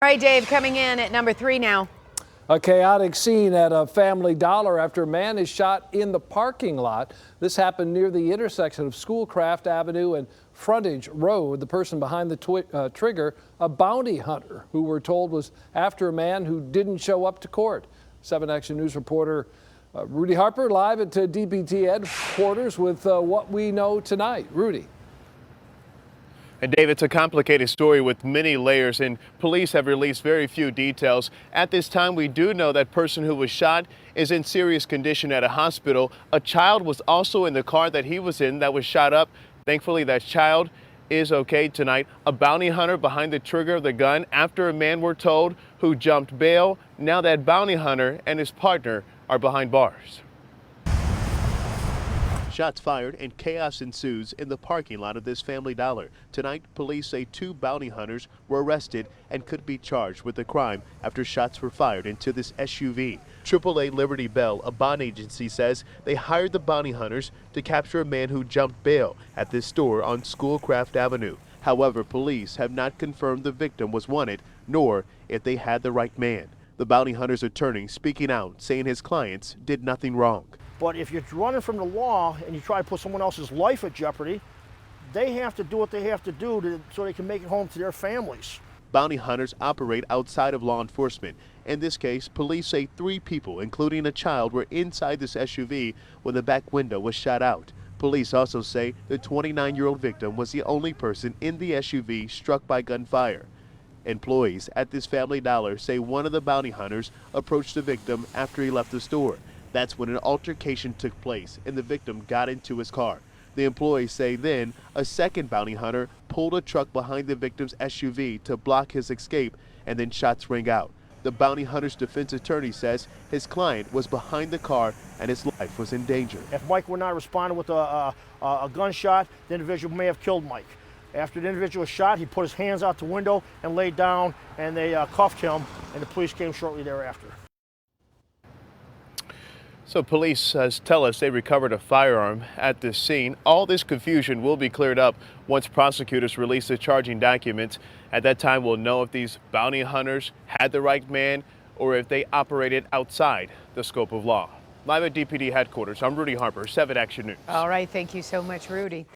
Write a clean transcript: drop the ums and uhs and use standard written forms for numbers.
All right, Dave, coming in at number 3 now. A chaotic scene at a Family Dollar after a man is shot in the parking lot. This happened near the intersection of Schoolcraft Avenue and Frontage Road. The person behind the trigger, a bounty hunter who we're told was after a man who didn't show up to court. 7 Action News reporter Rudy Harper live at DPT headquarters with what we know tonight. Rudy. And Dave, it's a complicated story with many layers, and police have released very few details. At this time, we do know that person who was shot is in serious condition at a hospital. A child was also in the car that he was in that was shot up. Thankfully, that child is okay tonight. A bounty hunter behind the trigger of the gun after a man, we're told, who jumped bail. Now that bounty hunter and his partner are behind bars. Shots fired and chaos ensues in the parking lot of this Family Dollar. Tonight, police say 2 bounty hunters were arrested and could be charged with the crime after shots were fired into this SUV. AAA Liberty Bell, a bond agency, says they hired the bounty hunters to capture a man who jumped bail at this store on Schoolcraft Avenue. However, police have not confirmed the victim was wanted, nor if they had the right man. The bounty hunter's attorney speaking out, saying his clients did nothing wrong. But if you're running from the law and you try to put someone else's life at jeopardy, they have to do what they have to do so they can make it home to their families. Bounty hunters operate outside of law enforcement. In this case, police say 3 people, including a child, were inside this SUV when the back window was shot out. Police also say the 29-year-old victim was the only person in the SUV struck by gunfire. Employees at this Family Dollar say one of the bounty hunters approached the victim after he left the store. That's when an altercation took place and the victim got into his car. The employees say then a second bounty hunter pulled a truck behind the victim's SUV to block his escape, and then shots rang out. The bounty hunter's defense attorney says his client was behind the car and his life was in danger. If Mike would not respond with a gunshot, the individual may have killed Mike. After the individual was shot, he put his hands out the window and laid down, and they cuffed him, and the police came shortly thereafter. So police tell us they recovered a firearm at this scene. All this confusion will be cleared up once prosecutors release the charging documents. At that time, we'll know if these bounty hunters had the right man or if they operated outside the scope of law. Live at DPD headquarters, I'm Rudy Harper, 7 Action News. All right, thank you so much, Rudy.